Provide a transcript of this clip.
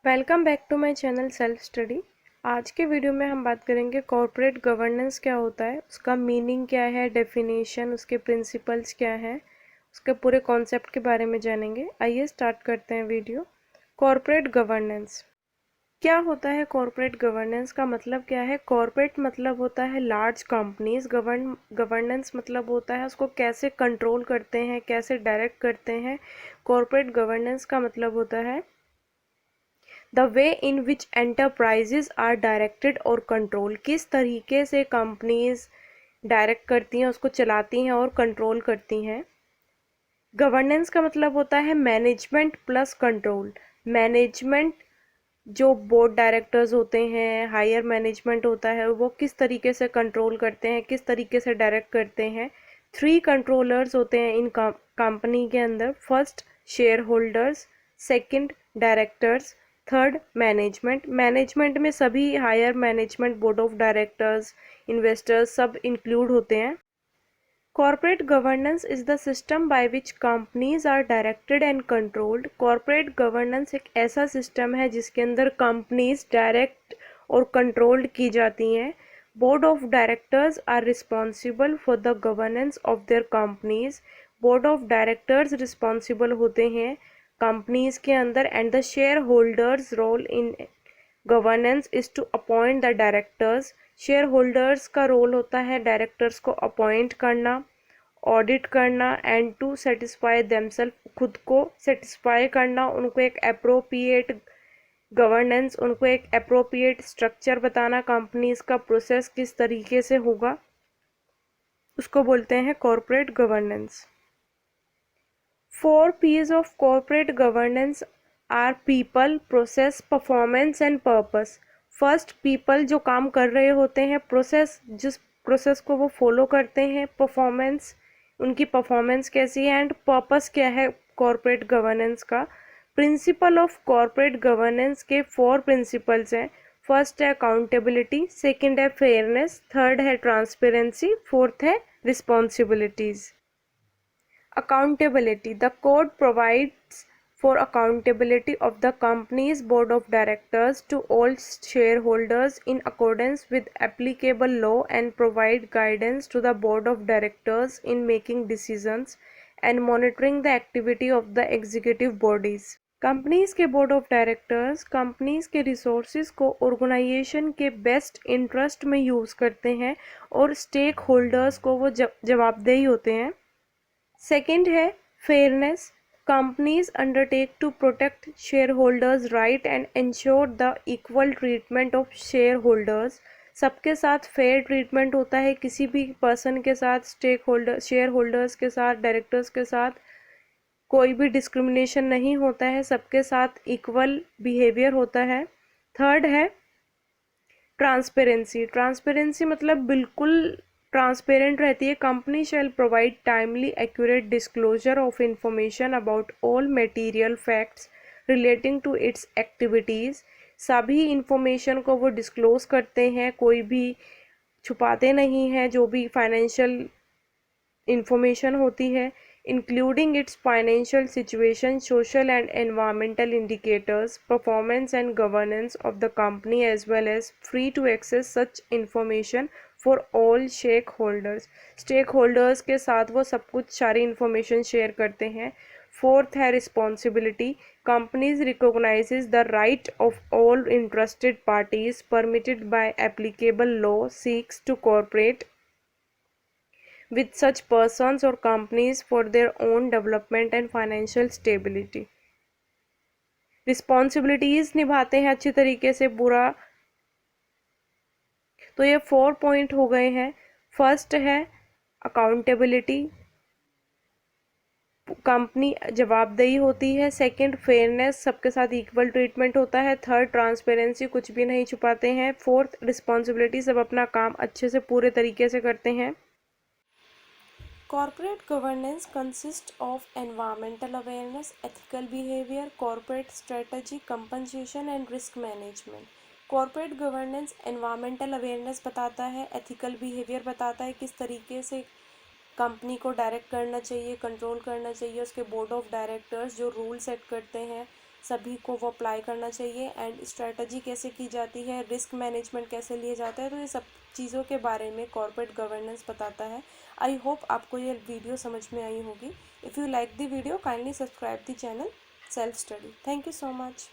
Welcome back to my channel self study. आज के video में हम बात करेंगे कॉर्पोरेट गवर्नेंस क्या होता है, उसका मीनिंग क्या है, डेफिनेशन, उसके प्रिंसिपल्स क्या हैं, उसके पूरे कॉन्सेप्ट के बारे में जानेंगे। आइए स्टार्ट करते हैं वीडियो। कॉर्पोरेट गवर्नेंस क्या होता है? कॉर्पोरेट गवर्नेंस का मतलब क्या है? कॉर्पोरेट मतलब होता है लार्ज कंपनीज, गवर्नेंस मतलब होता है उसको कैसे कंट्रोल करते हैं, कैसे डायरेक्ट करते हैं। कॉर्पोरेट गवर्नेंस का मतलब होता है the way in which enterprises are directed और कंट्रोल, किस तरीके से कंपनीज डायरेक्ट करती हैं, उसको चलाती हैं और कंट्रोल करती हैं। गवर्नेंस का मतलब होता है मैनेजमेंट प्लस कंट्रोल। मैनेजमेंट जो बोर्ड डायरेक्टर्स होते हैं, हायर मैनेजमेंट होता है, वो किस तरीके से कंट्रोल करते हैं, किस तरीके से डायरेक्ट करते हैं। 3 कंट्रोलर्स होते हैं इन कंपनी के अंदर। First share holders, second directors, third management. Management में सभी higher management, board of directors, investors सब इंक्लूड होते हैं। Corporate governance is the system by which companies are directed and controlled. Corporate governance एक ऐसा सिस्टम है जिसके अंदर कंपनीज डायरेक्ट और कंट्रोल्ड की जाती हैं। Board of directors are responsible for the governance of their companies. Board of directors responsible होते हैं कंपनीज के अंदर। And the share holders role in governance is to appoint the directors. Share holders का role होता है directors को appoint करना, audit करना, एंड टू सेटिस्फाई देमसेल्फ, खुद को सेटिस्फाई करना, उनको एक अप्रोप्रिएट गवर्नेंस, उनको एक अप्रोप्रिएट स्ट्रक्चर बताना, कंपनीज का प्रोसेस किस तरीके से होगा, उसको बोलते हैं corporate governance. 4 P's of corporate governance are people, process, performance and purpose. First people जो काम कर रहे होते हैं, प्रोसेस जिस प्रोसेस को वो फॉलो करते हैं, परफॉर्मेंस उनकी परफॉर्मेंस कैसी है, एंड पर्पस क्या है कॉर्पोरेट गवर्नेंस का। प्रिंसिपल ऑफ कॉर्पोरेट गवर्नेंस के 4 प्रिंसिपल्स हैं। फर्स्ट है अकाउंटेबिलिटी, सेकंड है फेयरनेस, थर्ड है ट्रांसपेरेंसी, फोर्थ है responsibilities. Accountability. The code provides for accountability of the company's board of directors to all shareholders in accordance with applicable law and provide guidance to the board of directors in making decisions and monitoring the activity of the executive bodies. Companies के board of directors companies के resources को organisation के best interest में use करते हैं और stake holders को वो जवाबदेही होते हैं। सेकेंड है fairness. Companies undertake to protect share holders right and ensure the equal treatment of share holders. सबके साथ फेयर ट्रीटमेंट होता है, किसी भी पर्सन के साथ, स्टेक होल्डर, शेयर होल्डर्स के साथ, डायरेक्टर्स के साथ कोई भी डिस्क्रिमिनेशन नहीं होता है, सबके साथ इक्वल बिहेवियर होता है। थर्ड है ट्रांसपेरेंसी। ट्रांसपेरेंसी मतलब बिल्कुल ट्रांसपेरेंट रहती है। Company shall provide timely accurate disclosure of information about all material facts relating to its activities. सभी इंफॉर्मेशन को वो डिस्क्लोज करते हैं, कोई भी छुपाते नहीं हैं। जो भी फाइनेंशियल इंफॉर्मेशन होती है, including its financial situation, social and environmental indicators, performance and governance of the company, as well as free to access such information for all stakeholders. Stakeholders के साथ वो सब कुछ सारी information share करते हैं। फोर्थ है responsibility. Companies recognizes the right of all interested parties permitted by applicable law seeks to cooperate with such persons or companies for their own development and financial stability. Responsibilities निभाते हैं अच्छी तरीके से पूरा। तो ये 4 पॉइंट हो गए हैं। फर्स्ट है अकाउंटेबिलिटी, कंपनी जवाबदेही होती है। सेकंड फेयरनेस, सबके साथ इक्वल ट्रीटमेंट होता है। थर्ड ट्रांसपेरेंसी, कुछ भी नहीं छुपाते हैं। फोर्थ रिस्पॉन्सिबिलिटी, सब अपना काम अच्छे से पूरे तरीके से करते हैं। Corporate governance consists of environmental awareness, ethical behavior, corporate strategy, compensation and risk management. Corporate governance environmental awareness बताता है, ethical behavior बताता है किस तरीके से कंपनी को डायरेक्ट करना चाहिए, कंट्रोल करना चाहिए, उसके बोर्ड ऑफ डायरेक्टर्स जो रूल सेट करते हैं, सभी को वो अप्लाई करना चाहिए, एंड स्ट्रेटजी कैसे की जाती है, रिस्क मैनेजमेंट कैसे लिया जाता है। तो ये सब चीज़ों के बारे में कॉर्पोरेट गवर्नेंस बताता है। आई होप आपको ये वीडियो समझ में आई होगी। If you like the video, kindly subscribe the channel self study. Thank you so much.